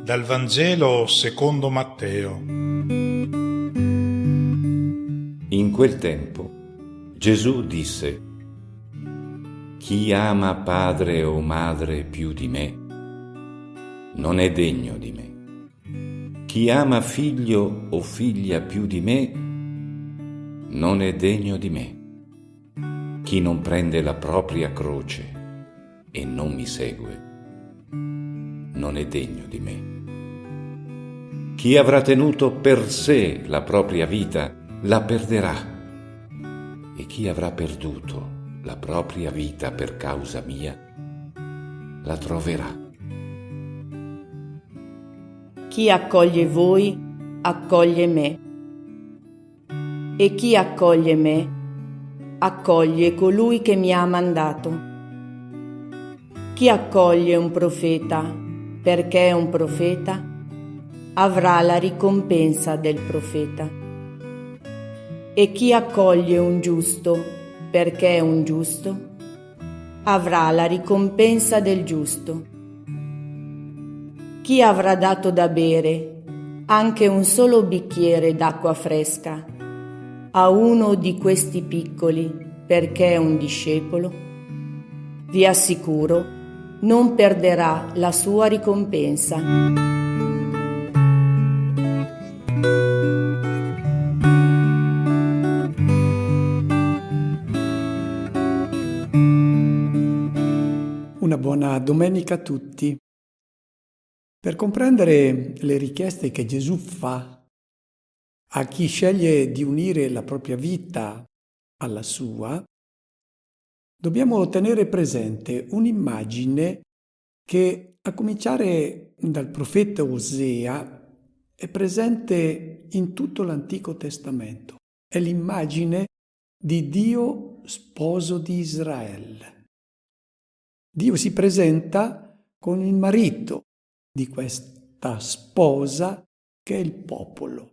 Dal Vangelo secondo Matteo. In quel tempo Gesù disse: «Chi ama padre o madre più di me non è degno di me. Chi ama figlio o figlia più di me non è degno di me. Chi non prende la propria croce e non mi segue non è degno di me. Chi avrà tenuto per sé la propria vita la perderà, e chi avrà perduto la propria vita per causa mia la troverà». Chi accoglie voi, accoglie me. E chi accoglie me, accoglie colui che mi ha mandato. Chi accoglie un profeta perché è un profeta, avrà la ricompensa del profeta. E chi accoglie un giusto perché è un giusto, avrà la ricompensa del giusto. Chi avrà dato da bere anche un solo bicchiere d'acqua fresca a uno di questi piccoli perché è un discepolo, vi assicuro, non perderà la sua ricompensa. Una buona domenica a tutti. Per comprendere le richieste che Gesù fa a chi sceglie di unire la propria vita alla sua, dobbiamo tenere presente un'immagine che, a cominciare dal profeta Osea, è presente in tutto l'Antico Testamento. È l'immagine di Dio sposo di Israele. Dio si presenta con il marito di questa sposa che è il popolo.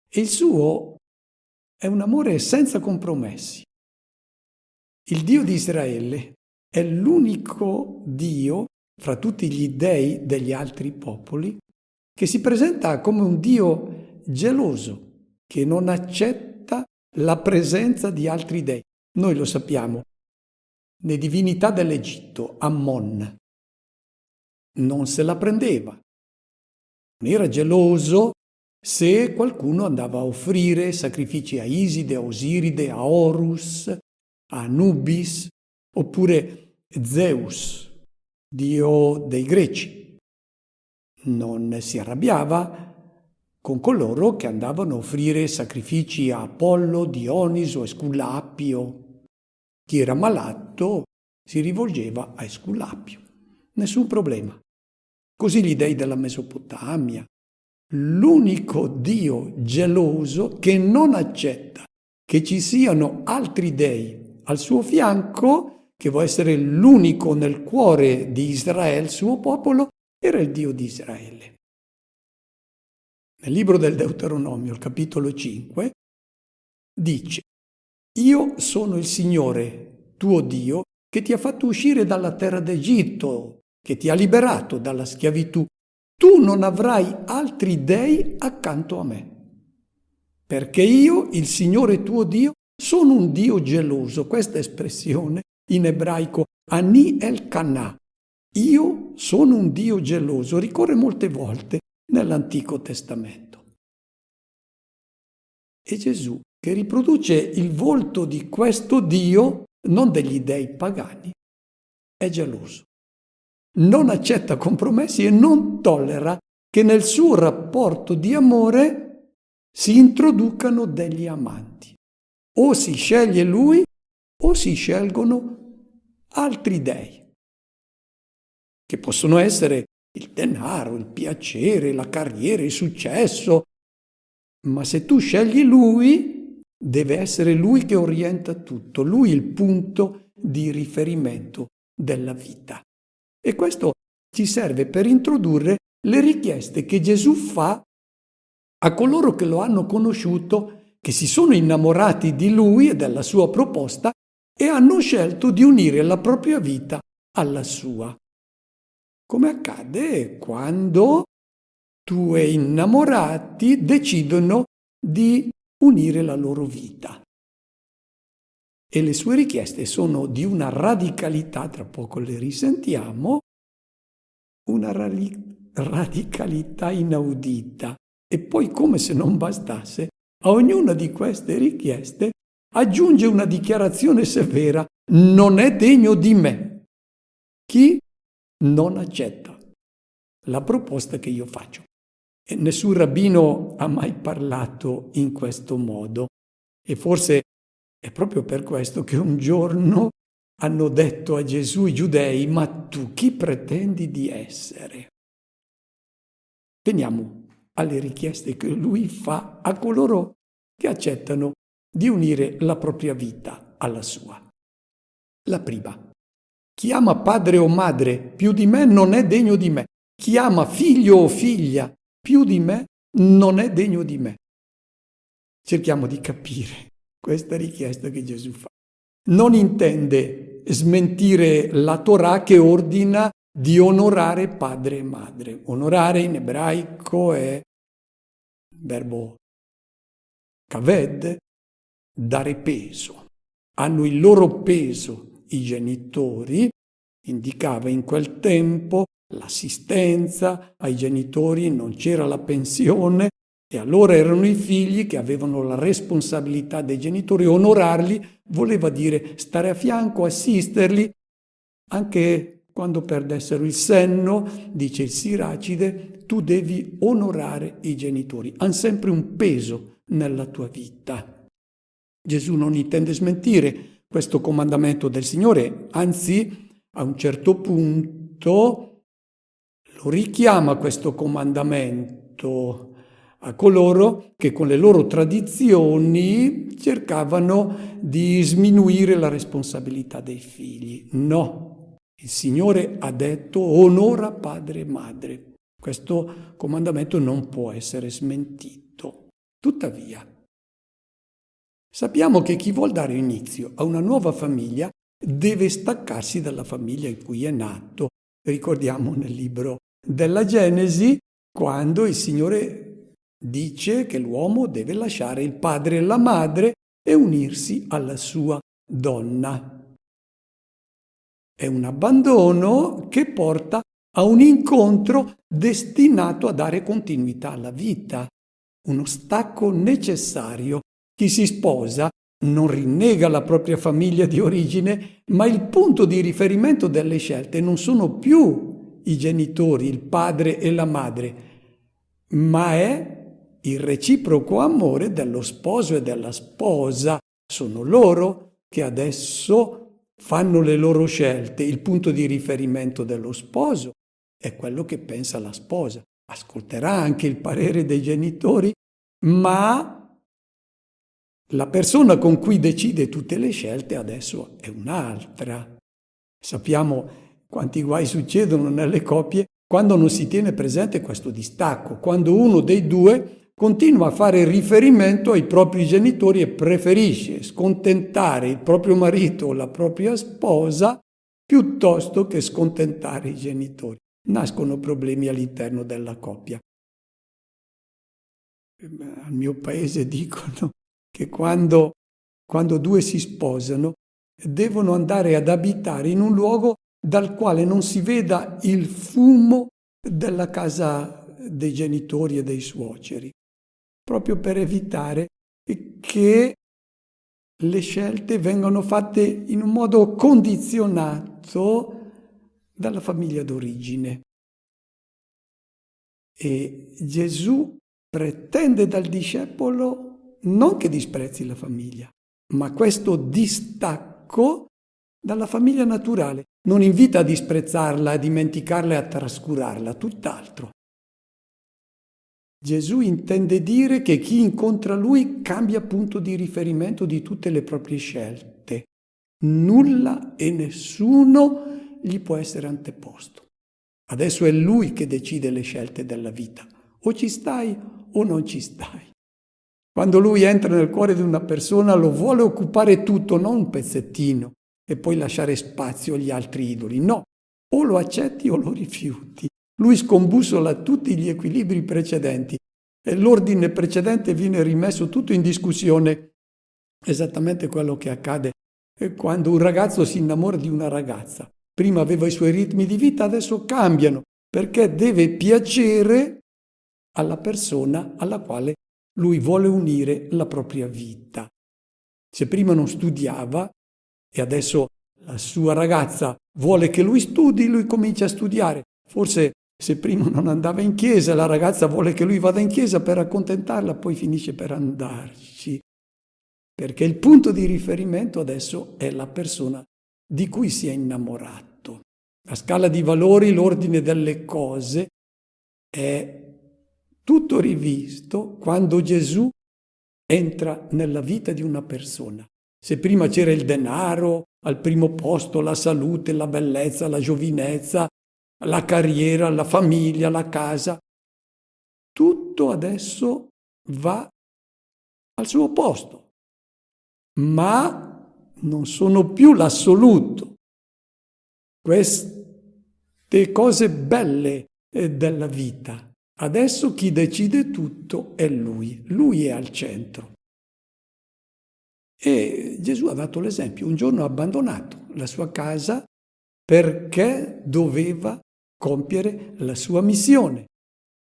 E il suo è un amore senza compromessi. Il Dio di Israele è l'unico Dio fra tutti gli dei degli altri popoli che si presenta come un Dio geloso, che non accetta la presenza di altri dei. Noi lo sappiamo, le divinità dell'Egitto, Ammon, non se la prendeva. Non era geloso se qualcuno andava a offrire sacrifici a Iside, a Osiride, a Horus, a Anubis, oppure Zeus, dio dei Greci. Non si arrabbiava con coloro che andavano a offrire sacrifici a Apollo, Dioniso, Esculapio. Chi era malato si rivolgeva a Esculapio. Nessun problema. Così gli dei della Mesopotamia. L'unico Dio geloso che non accetta che ci siano altri dei al suo fianco, che vuole essere l'unico nel cuore di Israele, suo popolo, era il Dio di Israele. Nel libro del Deuteronomio, il capitolo 5, dice: «Io sono il Signore, tuo Dio, che ti ha fatto uscire dalla terra d'Egitto, che ti ha liberato dalla schiavitù. Tu non avrai altri dei accanto a me, perché io, il Signore tuo Dio, sono un Dio geloso». Questa espressione in ebraico, Ani el-Kana, io sono un Dio geloso, ricorre molte volte nell'Antico Testamento. E Gesù, che riproduce il volto di questo Dio, non degli dei pagani, è geloso. Non accetta compromessi e non tollera che nel suo rapporto di amore si introducano degli amanti. O si sceglie lui o si scelgono altri dei, che possono essere il denaro, il piacere, la carriera, il successo. Ma se tu scegli lui, deve essere lui che orienta tutto, lui il punto di riferimento della vita. E questo ci serve per introdurre le richieste che Gesù fa a coloro che lo hanno conosciuto, che si sono innamorati di lui e della sua proposta e hanno scelto di unire la propria vita alla sua. Come accade quando due innamorati decidono di unire la loro vita. E le sue richieste sono di una radicalità, tra poco le risentiamo, una radicalità inaudita. E poi, come se non bastasse, a ognuna di queste richieste aggiunge una dichiarazione severa: non è degno di me chi non accetta la proposta che io faccio. E nessun rabbino ha mai parlato in questo modo, e forse è proprio per questo che un giorno hanno detto a Gesù i giudei: ma tu chi pretendi di essere? Veniamo alle richieste che lui fa a coloro che accettano di unire la propria vita alla sua. La prima: chi ama padre o madre più di me non è degno di me. Chi ama figlio o figlia più di me non è degno di me. Cerchiamo di capire questa richiesta che Gesù fa. Non intende smentire la Torah che ordina di onorare padre e madre. Onorare in ebraico è il verbo kaved, dare peso. Hanno il loro peso i genitori, indicava in quel tempo l'assistenza ai genitori, non c'era la pensione e allora erano i figli che avevano la responsabilità dei genitori. Onorarli voleva dire stare a fianco, assisterli, anche quando perdessero il senno, dice il Siracide, tu devi onorare i genitori, hanno sempre un peso nella tua vita. Gesù non intende smentire questo comandamento del Signore, anzi a un certo punto lo richiama questo comandamento a coloro che con le loro tradizioni cercavano di sminuire la responsabilità dei figli. No, il Signore ha detto onora padre e madre. Questo comandamento non può essere smentito. Tuttavia, sappiamo che chi vuol dare inizio a una nuova famiglia deve staccarsi dalla famiglia in cui è nato. Ricordiamo nel libro della Genesi, quando il Signore dice che l'uomo deve lasciare il padre e la madre e unirsi alla sua donna. È un abbandono che porta a un incontro destinato a dare continuità alla vita, uno stacco necessario. Chi si sposa non rinnega la propria famiglia di origine, ma il punto di riferimento delle scelte non sono più i genitori, il padre e la madre, ma è il reciproco amore dello sposo e della sposa. Sono loro che adesso fanno le loro scelte. Il punto di riferimento dello sposo è quello che pensa la sposa. Ascolterà anche il parere dei genitori, ma la persona con cui decide tutte le scelte adesso è un'altra. Sappiamo quanti guai succedono nelle coppie quando non si tiene presente questo distacco, quando uno dei due continua a fare riferimento ai propri genitori e preferisce scontentare il proprio marito o la propria sposa piuttosto che scontentare i genitori. Nascono problemi all'interno della coppia. Al mio paese dicono che quando due si sposano devono andare ad abitare in un luogo dal quale non si veda il fumo della casa dei genitori e dei suoceri, proprio per evitare che le scelte vengano fatte in un modo condizionato dalla famiglia d'origine. E Gesù pretende dal discepolo non che disprezzi la famiglia, ma questo distacco dalla famiglia naturale. Non invita a disprezzarla, a dimenticarla e a trascurarla, tutt'altro. Gesù intende dire che chi incontra Lui cambia punto di riferimento di tutte le proprie scelte. Nulla e nessuno gli può essere anteposto. Adesso è Lui che decide le scelte della vita. O ci stai o non ci stai. Quando Lui entra nel cuore di una persona lo vuole occupare tutto, non un pezzettino. e poi lasciare spazio agli altri idoli. No, o lo accetti o lo rifiuti. Lui scombussola tutti gli equilibri precedenti e l'ordine precedente viene rimesso tutto in discussione. Esattamente quello che accade quando un ragazzo si innamora di una ragazza. Prima aveva i suoi ritmi di vita, adesso cambiano, perché deve piacere alla persona alla quale lui vuole unire la propria vita. Se prima non studiava e adesso la sua ragazza vuole che lui studi, lui comincia a studiare. Forse se prima non andava in chiesa, la ragazza vuole che lui vada in chiesa per accontentarla, poi finisce per andarci. Perché il punto di riferimento adesso è la persona di cui si è innamorato. La scala di valori, l'ordine delle cose è tutto rivisto quando Gesù entra nella vita di una persona. Se prima c'era il denaro al primo posto, la salute, la bellezza, la giovinezza, la carriera, la famiglia, la casa, tutto adesso va al suo posto. Ma non sono più l'assoluto. Queste cose belle della vita. Adesso chi decide tutto è lui. Lui è al centro. E Gesù ha dato l'esempio. Un giorno ha abbandonato la sua casa perché doveva compiere la sua missione,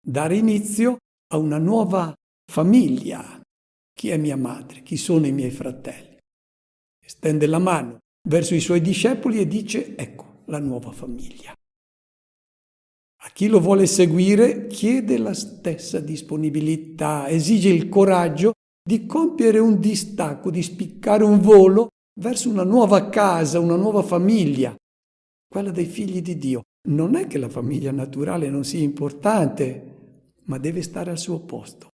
dare inizio a una nuova famiglia. Chi è mia madre? Chi sono i miei fratelli? Stende la mano verso i suoi discepoli e dice: ecco la nuova famiglia. A chi lo vuole seguire chiede la stessa disponibilità, esige il coraggio di compiere un distacco, di spiccare un volo verso una nuova casa, una nuova famiglia, quella dei figli di Dio. Non è che la famiglia naturale non sia importante, ma deve stare al suo posto.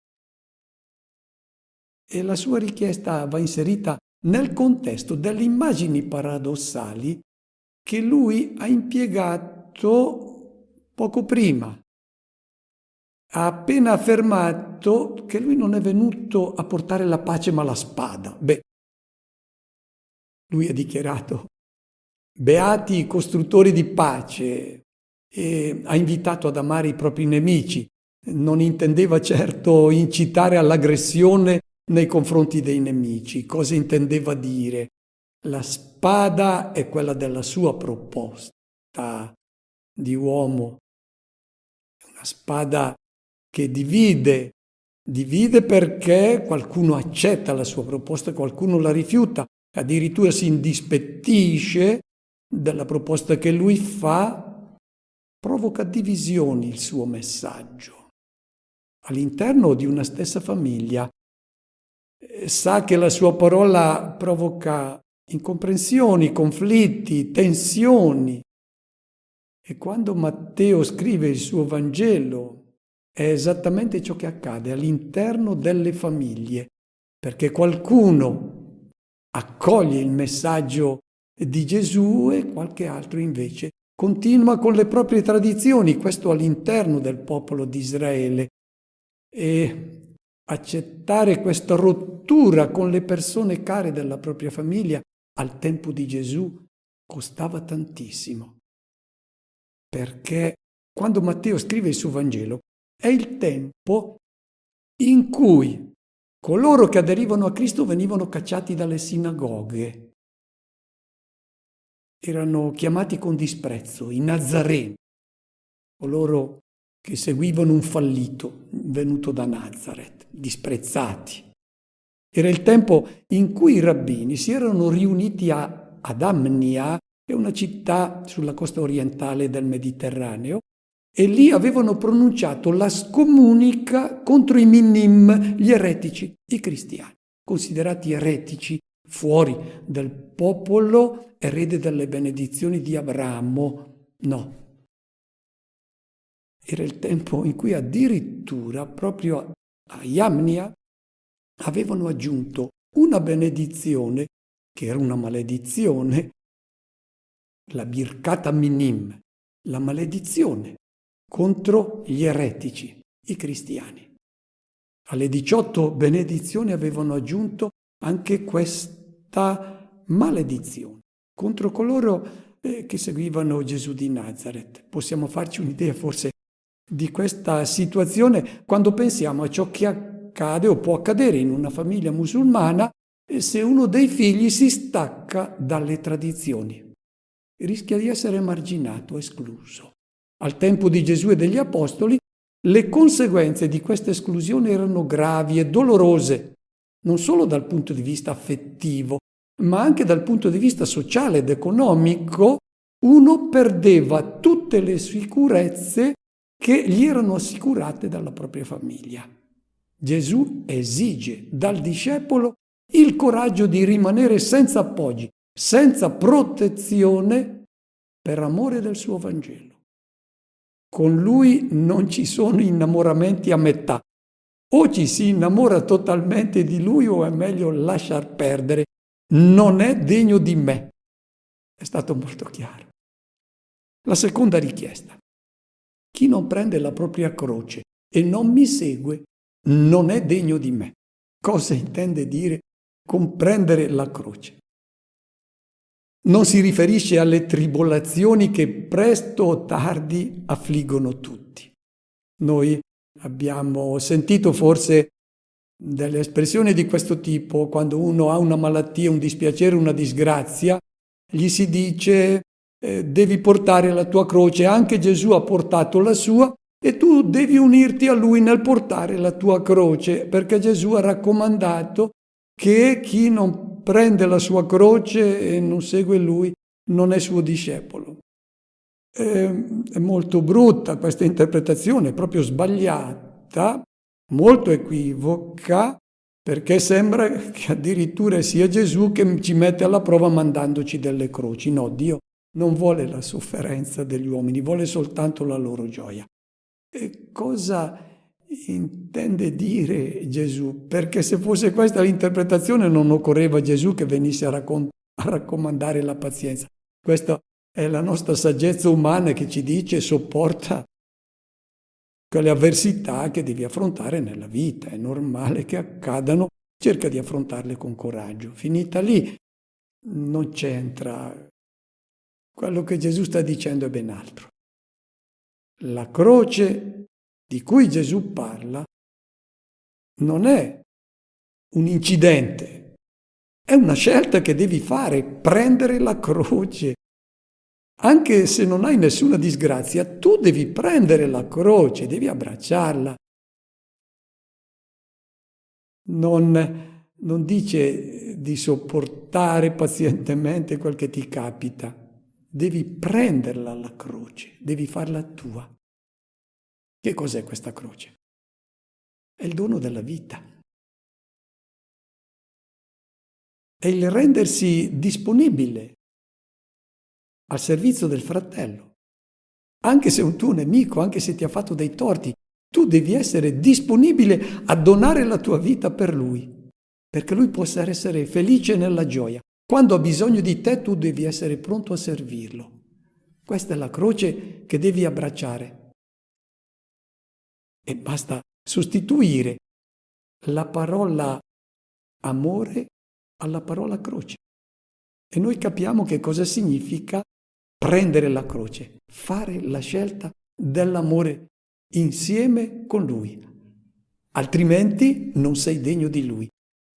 E la sua richiesta va inserita nel contesto delle immagini paradossali che lui ha impiegato poco prima. Ha appena affermato che lui non è venuto a portare la pace ma la spada. Lui ha dichiarato: beati i costruttori di pace, e ha invitato ad amare i propri nemici. Non intendeva certo incitare all'aggressione nei confronti dei nemici. Cosa intendeva dire? La spada è quella della sua proposta di uomo, una spada che divide perché qualcuno accetta la sua proposta, qualcuno la rifiuta, addirittura si indispettisce della proposta che lui fa, provoca divisioni il suo messaggio. All'interno di una stessa famiglia sa che la sua parola provoca incomprensioni, conflitti, tensioni. E quando Matteo scrive il suo Vangelo è esattamente ciò che accade all'interno delle famiglie, perché qualcuno accoglie il messaggio di Gesù e qualche altro invece continua con le proprie tradizioni, questo all'interno del popolo di Israele. E accettare questa rottura con le persone care della propria famiglia al tempo di Gesù costava tantissimo. Perché quando Matteo scrive il suo Vangelo è il tempo in cui coloro che aderivano a Cristo venivano cacciati dalle sinagoghe. Erano chiamati con disprezzo i Nazareni, coloro che seguivano un fallito venuto da Nazaret, disprezzati. Era il tempo in cui i rabbini si erano riuniti ad Amnia, che è una città sulla costa orientale del Mediterraneo, e lì avevano pronunciato la scomunica contro i minim, gli eretici, i cristiani, considerati eretici, fuori del popolo, erede delle benedizioni di Abramo. No. Era il tempo in cui addirittura proprio a Iamnia avevano aggiunto una benedizione che era una maledizione, la birkata minim, la maledizione contro gli eretici, i cristiani. Alle 18 benedizioni avevano aggiunto anche questa maledizione contro coloro che seguivano Gesù di Nazaret. Possiamo farci un'idea forse di questa situazione quando pensiamo a ciò che accade o può accadere in una famiglia musulmana se uno dei figli si stacca dalle tradizioni. Rischia di essere emarginato, escluso. Al tempo di Gesù e degli Apostoli, le conseguenze di questa esclusione erano gravi e dolorose, non solo dal punto di vista affettivo, ma anche dal punto di vista sociale ed economico. Uno perdeva tutte le sicurezze che gli erano assicurate dalla propria famiglia. Gesù esige dal discepolo il coraggio di rimanere senza appoggi, senza protezione, per amore del suo Vangelo. Con lui non ci sono innamoramenti a metà. O ci si innamora totalmente di lui o è meglio lasciar perdere. Non è degno di me. È stato molto chiaro. La seconda richiesta. Chi non prende la propria croce e non mi segue non è degno di me. Cosa intende dire con prendere la croce? Non si riferisce alle tribolazioni che presto o tardi affliggono tutti. Noi abbiamo sentito forse delle espressioni di questo tipo: quando uno ha una malattia, un dispiacere, una disgrazia, gli si dice devi portare la tua croce, anche Gesù ha portato la sua e tu devi unirti a lui nel portare la tua croce, perché Gesù ha raccomandato che chi non prende la sua croce e non segue lui non è suo discepolo. È molto brutta questa interpretazione, proprio sbagliata, molto equivoca, perché sembra che addirittura sia Gesù che ci mette alla prova mandandoci delle croci. No, Dio non vuole la sofferenza degli uomini, vuole soltanto la loro gioia. E cosa intende dire Gesù? Perché se fosse questa l'interpretazione non occorreva Gesù che venisse a raccomandare la pazienza. Questa è la nostra saggezza umana che ci dice: sopporta quelle avversità che devi affrontare nella vita, è normale che accadano, cerca di affrontarle con coraggio. Finita lì, non c'entra. Quello che Gesù sta dicendo è ben altro. La croce di cui Gesù parla non è un incidente, è una scelta che devi fare, prendere la croce. Anche se non hai nessuna disgrazia, tu devi prendere la croce, devi abbracciarla. Non dice di sopportare pazientemente quel che ti capita. Devi prenderla la croce, devi farla tua. Che cos'è questa croce? È il dono della vita. È il rendersi disponibile al servizio del fratello. Anche se è un tuo nemico, anche se ti ha fatto dei torti, tu devi essere disponibile a donare la tua vita per lui, perché lui possa essere felice nella gioia. Quando ha bisogno di te, tu devi essere pronto a servirlo. Questa è la croce che devi abbracciare. E basta sostituire la parola amore alla parola croce. E noi capiamo che cosa significa prendere la croce, fare la scelta dell'amore insieme con lui. Altrimenti non sei degno di lui.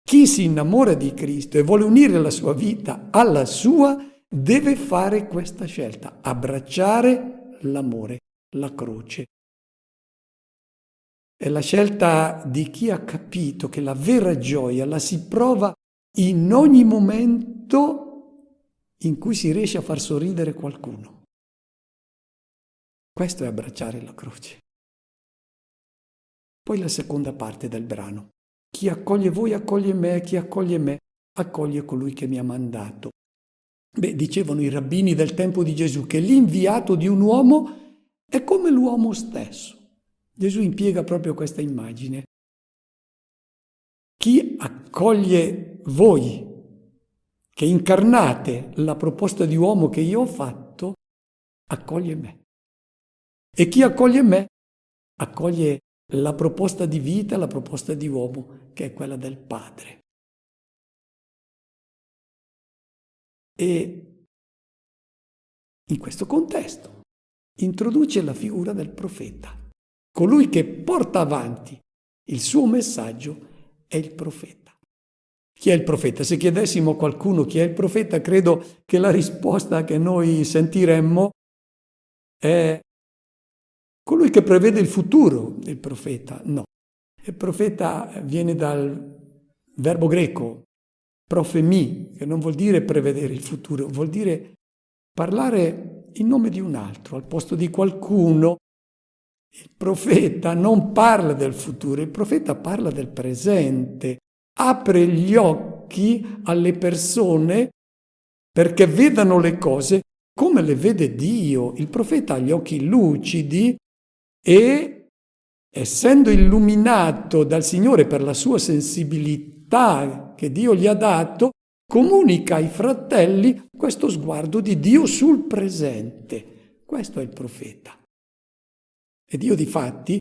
Chi si innamora di Cristo e vuole unire la sua vita alla sua, deve fare questa scelta, abbracciare l'amore, la croce. È la scelta di chi ha capito che la vera gioia la si prova in ogni momento in cui si riesce a far sorridere qualcuno. Questo è abbracciare la croce. Poi la seconda parte del brano. Chi accoglie voi accoglie me, chi accoglie me accoglie colui che mi ha mandato. Dicevano i rabbini del tempo di Gesù che l'inviato di un uomo è come l'uomo stesso. Gesù impiega proprio questa immagine. Chi accoglie voi, che incarnate la proposta di uomo che io ho fatto, accoglie me. E chi accoglie me, accoglie la proposta di vita, la proposta di uomo, che è quella del Padre. E In questo contesto introduce la figura del profeta. Colui che porta avanti il suo messaggio è il profeta. Chi è il profeta? Se chiedessimo a qualcuno chi è il profeta, credo che la risposta che noi sentiremmo è colui che prevede il futuro. Il profeta no. Il profeta viene dal verbo greco profemi, che non vuol dire prevedere il futuro, vuol dire parlare in nome di un altro, al posto di qualcuno. Il profeta non parla del futuro, il profeta parla del presente, apre gli occhi alle persone perché vedano le cose come le vede Dio. Il profeta ha gli occhi lucidi e, essendo illuminato dal Signore per la sua sensibilità che Dio gli ha dato, comunica ai fratelli questo sguardo di Dio sul presente. Questo è il profeta. E Dio difatti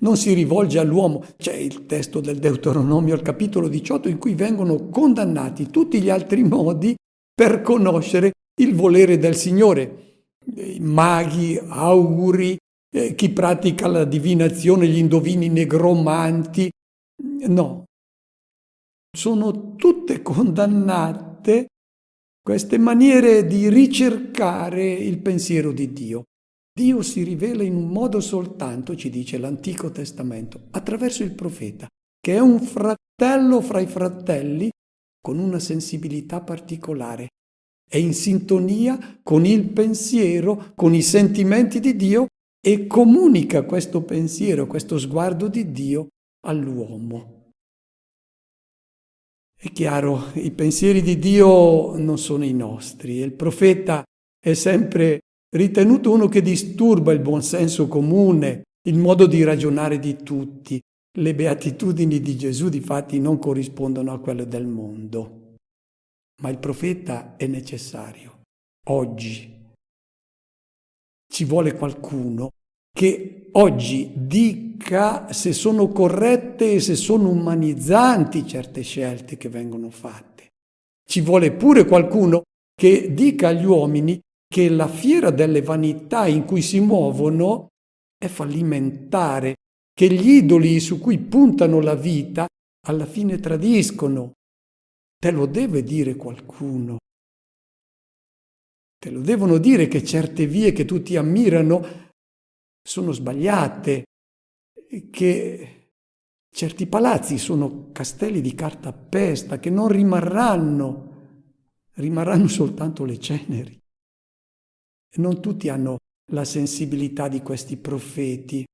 non si rivolge all'uomo. C'è il testo del Deuteronomio al capitolo 18 in cui vengono condannati tutti gli altri modi per conoscere il volere del Signore. Maghi, auguri, chi pratica la divinazione, gli indovini, negromanti. No. Sono tutte condannate queste maniere di ricercare il pensiero di Dio. Dio si rivela in un modo soltanto, ci dice l'Antico Testamento, attraverso il profeta, che è un fratello fra i fratelli con una sensibilità particolare. È in sintonia con il pensiero, con i sentimenti di Dio e comunica questo pensiero, questo sguardo di Dio all'uomo. È chiaro, i pensieri di Dio non sono i nostri e il profeta è sempre ritenuto uno che disturba il buonsenso comune, il modo di ragionare di tutti. Le beatitudini di Gesù difatti non corrispondono a quelle del mondo. Ma il profeta è necessario. Oggi ci vuole qualcuno che oggi dica se sono corrette e se sono umanizzanti certe scelte che vengono fatte. Ci vuole pure qualcuno che dica agli uomini che la fiera delle vanità in cui si muovono è fallimentare, che gli idoli su cui puntano la vita alla fine tradiscono. Te lo deve dire qualcuno. Te lo devono dire che certe vie che tutti ammirano sono sbagliate, che certi palazzi sono castelli di cartapesta, che non rimarranno soltanto le ceneri. Non tutti hanno la sensibilità di questi profeti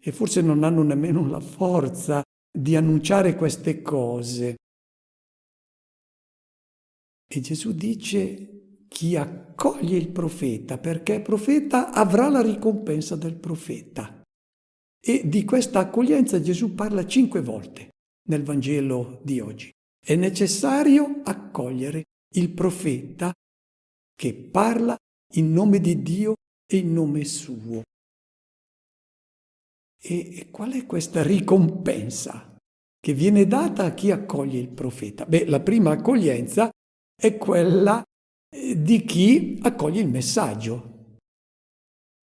e forse non hanno nemmeno la forza di annunciare queste cose. E Gesù dice: chi accoglie il profeta, perché profeta avrà la ricompensa del profeta. E di questa accoglienza Gesù parla 5 volte nel Vangelo di oggi. È necessario accogliere il profeta che parla in nome di Dio e in nome suo. E qual è questa ricompensa che viene data a chi accoglie il profeta? La prima accoglienza è quella di chi accoglie il messaggio.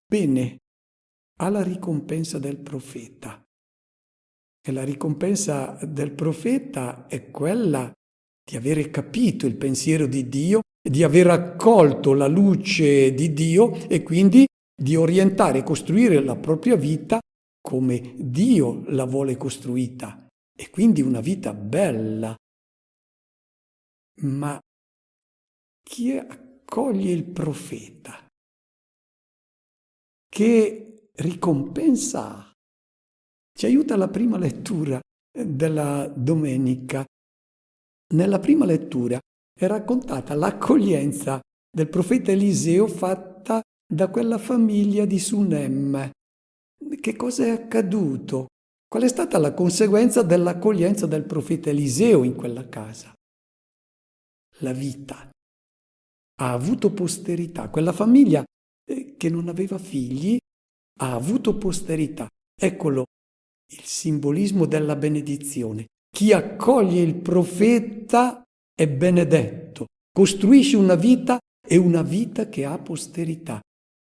Bene, ha la ricompensa del profeta. E la ricompensa del profeta è quella di avere capito il pensiero di Dio, di aver accolto la luce di Dio e quindi di orientare e costruire la propria vita come Dio la vuole costruita. E quindi una vita bella. Ma chi accoglie il profeta? Che ricompensa ha? Ci aiuta la prima lettura della domenica. Nella prima lettura è raccontata l'accoglienza del profeta Eliseo fatta da quella famiglia di Sunem. Che cosa è accaduto? Qual è stata la conseguenza dell'accoglienza del profeta Eliseo in quella casa? La vita. Ha avuto posterità. Quella famiglia che non aveva figli ha avuto posterità. Eccolo il simbolismo della benedizione. Chi accoglie il profeta è benedetto, costruisce una vita e una vita che ha posterità.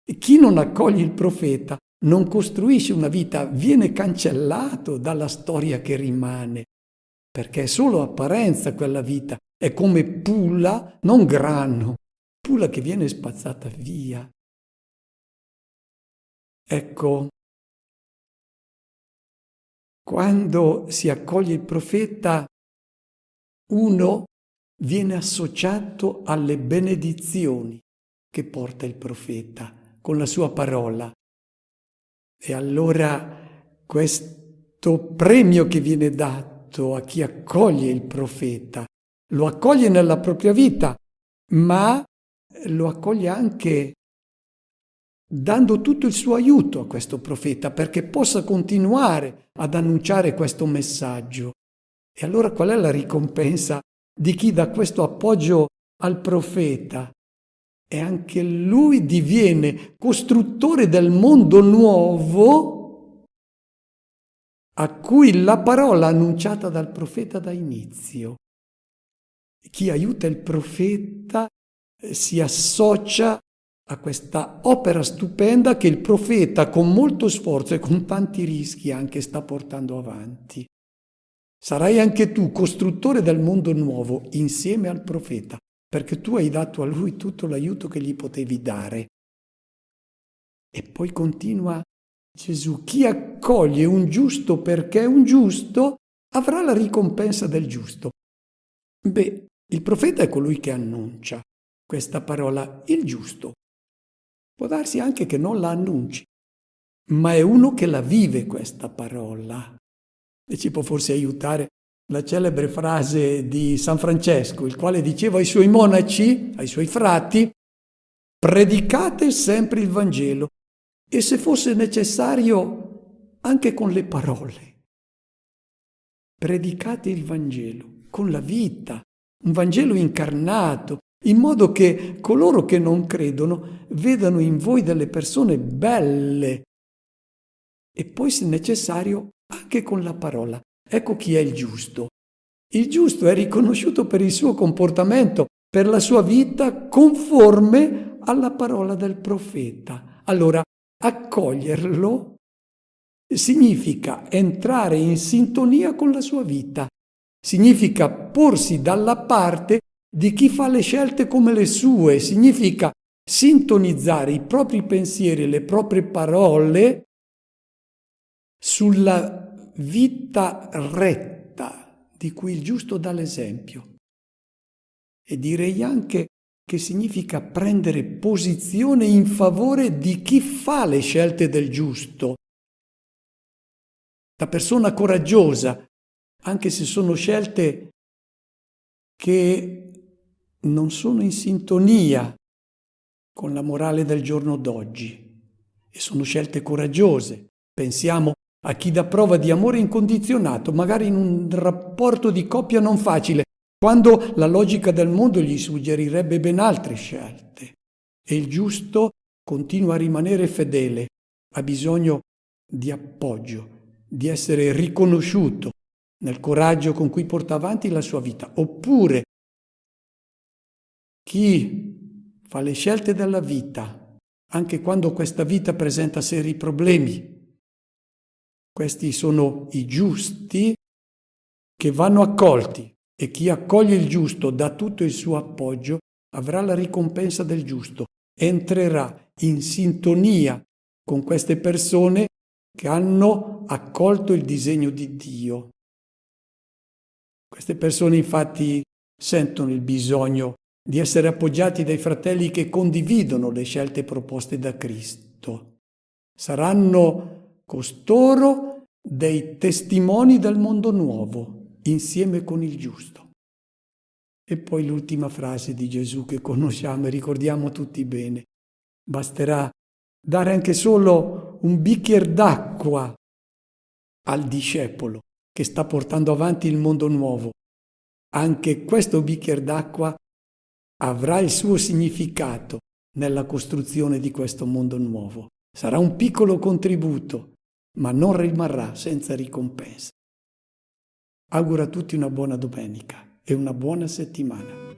E chi non accoglie il profeta non costruisce una vita, viene cancellato dalla storia che rimane, perché è solo apparenza quella vita, è come pulla, non grano, pulla che viene spazzata via. Ecco, quando si accoglie il profeta, uno viene associato alle benedizioni che porta il profeta con la sua parola. E allora questo premio che viene dato a chi accoglie il profeta, lo accoglie nella propria vita, ma lo accoglie anche dando tutto il suo aiuto a questo profeta perché possa continuare ad annunciare questo messaggio. E allora qual è la ricompensa di chi dà questo appoggio al profeta? E anche lui diviene costruttore del mondo nuovo a cui la parola annunciata dal profeta dà inizio. Chi aiuta il profeta si associa a questa opera stupenda che il profeta con molto sforzo e con tanti rischi anche sta portando avanti. Sarai anche tu costruttore del mondo nuovo insieme al profeta, perché tu hai dato a lui tutto l'aiuto che gli potevi dare. E poi continua Gesù: chi accoglie un giusto perché è un giusto avrà la ricompensa del giusto. Beh, il profeta è colui che annuncia questa parola, il giusto. Può darsi anche che non la annunci, ma è uno che la vive questa parola. E ci può forse aiutare la celebre frase di San Francesco, il quale diceva ai suoi monaci, ai suoi frati: predicate sempre il Vangelo e se fosse necessario anche con le parole. Predicate il Vangelo con la vita, un Vangelo incarnato, in modo che coloro che non credono vedano in voi delle persone belle e poi se necessario anche con la parola. Ecco chi è il giusto. Il giusto è riconosciuto per il suo comportamento, per la sua vita conforme alla parola del profeta. Allora, accoglierlo significa entrare in sintonia con la sua vita, significa porsi dalla parte di chi fa le scelte come le sue, significa sintonizzare i propri pensieri e le proprie parole sulla vita retta di cui il giusto dà l'esempio. E direi anche che significa prendere posizione in favore di chi fa le scelte del giusto. La persona coraggiosa, anche se sono scelte che non sono in sintonia con la morale del giorno d'oggi, e sono scelte coraggiose. Pensiamo a chi dà prova di amore incondizionato, magari in un rapporto di coppia non facile, quando la logica del mondo gli suggerirebbe ben altre scelte. E il giusto continua a rimanere fedele, ha bisogno di appoggio, di essere riconosciuto nel coraggio con cui porta avanti la sua vita. Oppure chi fa le scelte della vita, anche quando questa vita presenta seri problemi. Questi sono i giusti che vanno accolti e chi accoglie il giusto, dà tutto il suo appoggio, avrà la ricompensa del giusto, entrerà in sintonia con queste persone che hanno accolto il disegno di Dio. Queste persone infatti sentono il bisogno di essere appoggiati dai fratelli che condividono le scelte proposte da Cristo. Saranno costoro dei testimoni del mondo nuovo, insieme con il giusto. E poi l'ultima frase di Gesù che conosciamo e ricordiamo tutti bene. Basterà dare anche solo un bicchiere d'acqua al discepolo che sta portando avanti il mondo nuovo. Anche questo bicchiere d'acqua avrà il suo significato nella costruzione di questo mondo nuovo. Sarà un piccolo contributo, ma non rimarrà senza ricompensa. Auguro a tutti una buona domenica e una buona settimana.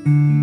me.